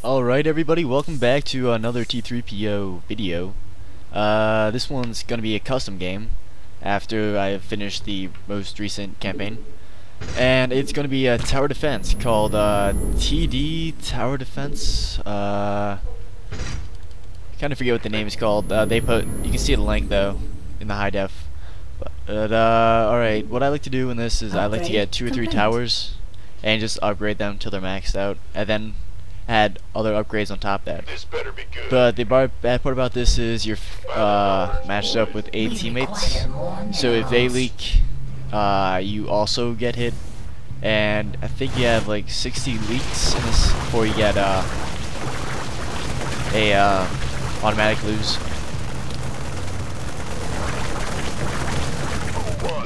Alright everybody, welcome back to another T3PO video. This one's gonna be a custom game after I have finished the most recent campaign. And it's gonna be a tower defense called TD Tower Defense. Kinda forget what the name is called. You can see the link though in the high def. But alright, what I like to do in this is I like to get 2 or 3 towers and just upgrade them till they're maxed out, and then add other upgrades on top of that. This better be good. But the bad part about this is you're matched up with 8 teammates, so if they leak, you also get hit. And I think you have like 60 leaks in this before you get a automatic lose.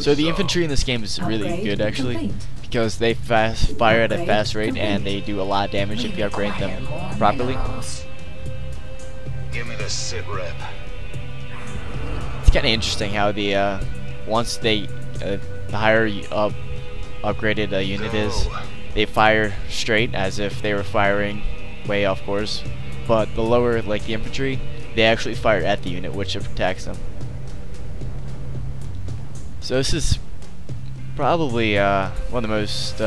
So the infantry in this game is really good actually, because they fire at a fast rate and they do a lot of damage if you upgrade them properly. Give me the sit rep. It's kind of interesting how the once the higher upgraded a unit is, they fire straight as if they were firing way off course. But the lower, like the infantry, they actually fire at the unit, which protects them. So this is probably one of the most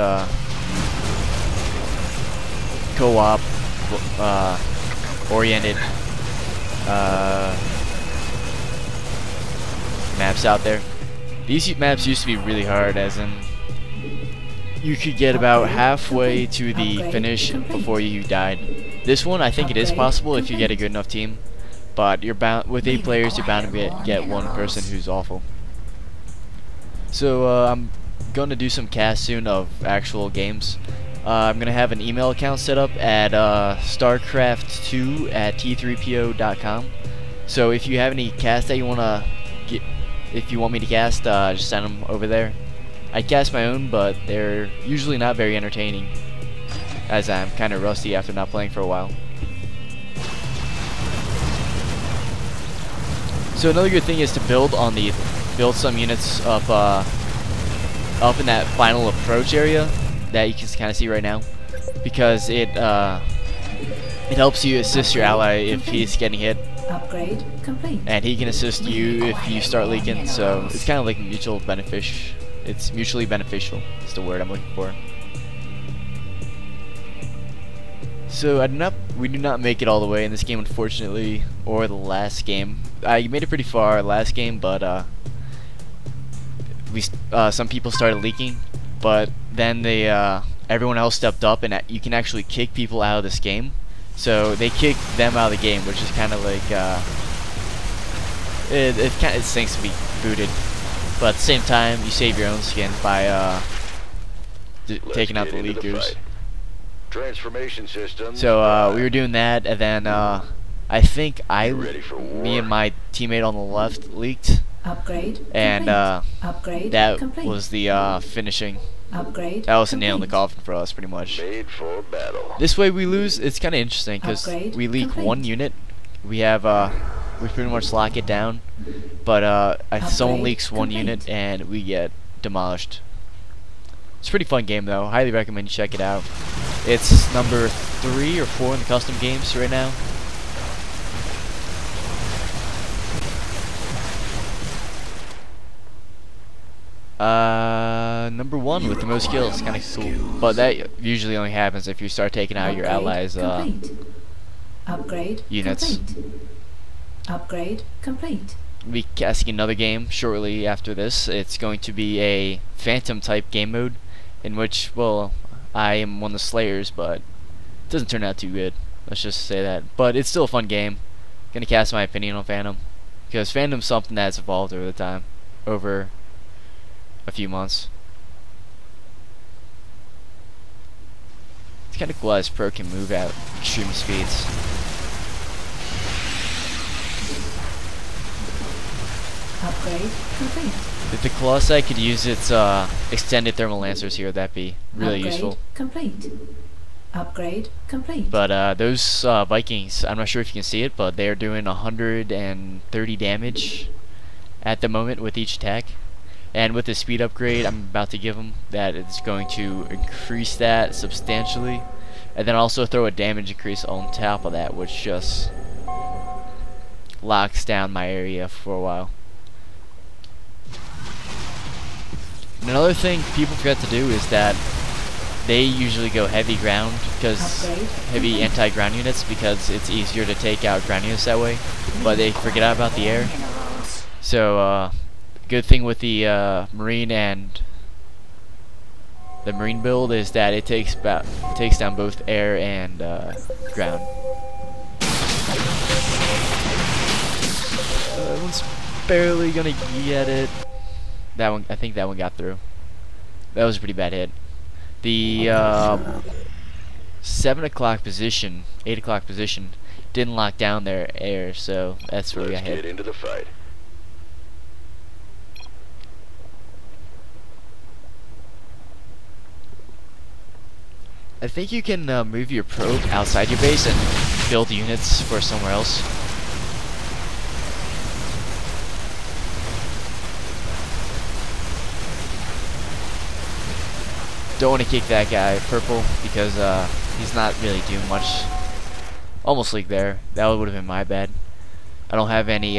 co-op oriented maps out there. These maps used to be really hard, as in you could get about halfway to the finish before you died. This one, I think it is possible if you get a good enough team, but you're bound with 8 players. You're bound to get one person who's awful. So I'm going to do some casts soon of actual games. I'm going to have an email account set up at Starcraft2@t3po.com. So if you have any casts that you want to get, if you want me to cast, just send them over there. I cast my own, but they're usually not very entertaining, as I'm kind of rusty after not playing for a while. So another good thing is to build some units up in that final approach area that you can kind of see right now, because it helps you assist your ally if he's getting hit. Upgrade complete. And he can assist you if you start leaking, so it's kind of like mutually beneficial. It's mutually beneficial. That's the word I'm looking for. So we do not make it all the way in this game, unfortunately, or the last game. I made it pretty far last game, but some people started leaking, but then everyone else stepped up, and you can actually kick people out of this game. So they kicked them out of the game, which is kind of like it stinks to be booted, but at the same time you save your own skin by taking out the leakers. Transformation systems. So we were doing that, and then I think me and my teammate on the left leaked. Upgrade and upgrade that complete. Was the finishing. Upgrade that was the nail in the coffin for us, pretty much. Made for battle. This way we lose. It's kind of interesting because we leak one unit. We have we pretty much lock it down, but someone leaks one unit and we get demolished. It's a pretty fun game though. Highly recommend you check it out. It's number 3 or 4 in the custom games right now. Number 1 with the most kills, kind of cool. But that usually only happens if you start taking out your allies' units. Upgrade complete. We'll be casting another game shortly after this. It's going to be a Phantom type game mode, in which, well, I am one of the Slayers, but it doesn't turn out too good. Let's just say that. But it's still a fun game. Gonna cast my opinion on Phantom, because Phantom's something that's evolved over the time, over a few months. It's kind of cool as Pro can move at extreme speeds. Upgrade complete. If the Colossi could use its extended thermal lancers here, that'd be really useful. Complete. Upgrade complete. But those Vikings, I'm not sure if you can see it, but they're doing 130 damage at the moment with each attack. And with the speed upgrade I'm about to give them, that it's going to increase that substantially. and then also throw a damage increase on top of that, which just locks down my area for a while. And another thing people forget to do is that they usually go heavy ground, because heavy anti-ground units, because it's easier to take out ground units that way, but they forget about the air. So good thing with the marine and the marine build is that it takes down both air and ground. That one's barely gonna get it. That one, I think that one got through. That was a pretty bad hit. The 7 o'clock position, 8 o'clock position didn't lock down their air, so that's where we got hit. Let's get into the fight. I think you can move your probe outside your base and build units for somewhere else. Don't want to kick that guy purple because he's not really doing much. Almost leaked there. That would have been my bad. I don't have any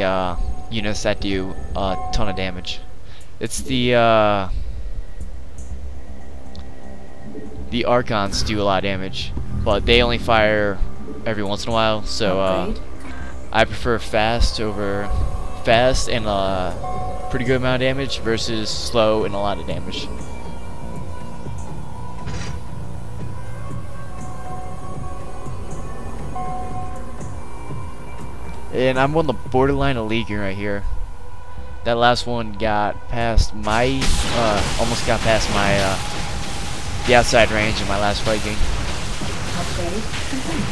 units that do a ton of damage. It's the Archons do a lot of damage, but they only fire every once in a while. So I prefer fast and a pretty good amount of damage versus slow and a lot of damage. And I'm on the borderline of leaking right here. That last one got past my, almost got past my, the outside range in my last fight game. Upgrade complete.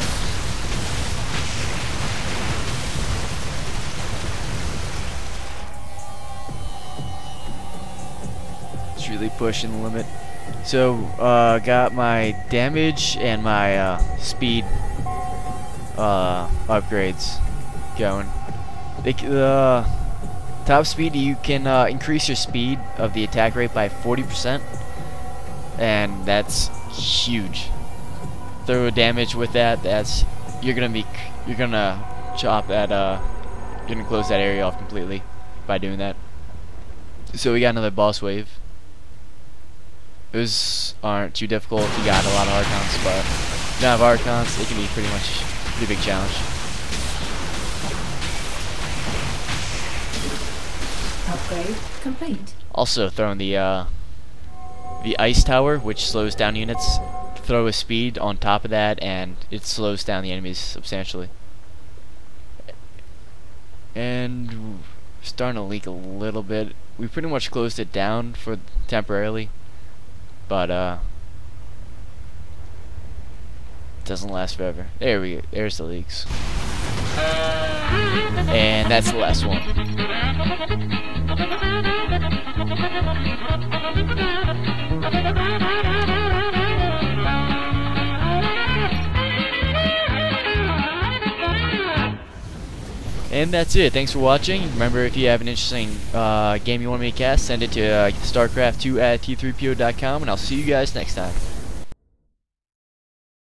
It's really pushing the limit. So, got my damage and my, speed, upgrades going. The top speed, you can increase your speed of the attack rate by 40%, and that's huge. Throw damage with that. You're gonna chop that. You're gonna close that area off completely by doing that. So we got another boss wave. Those aren't too difficult if you got a lot of Archons, but if you don't have Archons, it can be pretty big challenge. Upgrade complete. Also throwing the ice tower, which slows down units. Throw a speed on top of that, and it slows down the enemies substantially. And we're starting to leak a little bit. We pretty much closed it down for temporarily, but it doesn't last forever. There we go. There's the leaks, and that's the last one. And that's it. Thanks for watching. Remember, if you have an interesting game you want me to cast, send it to Starcraft2@t3po.com, and I'll see you guys next time.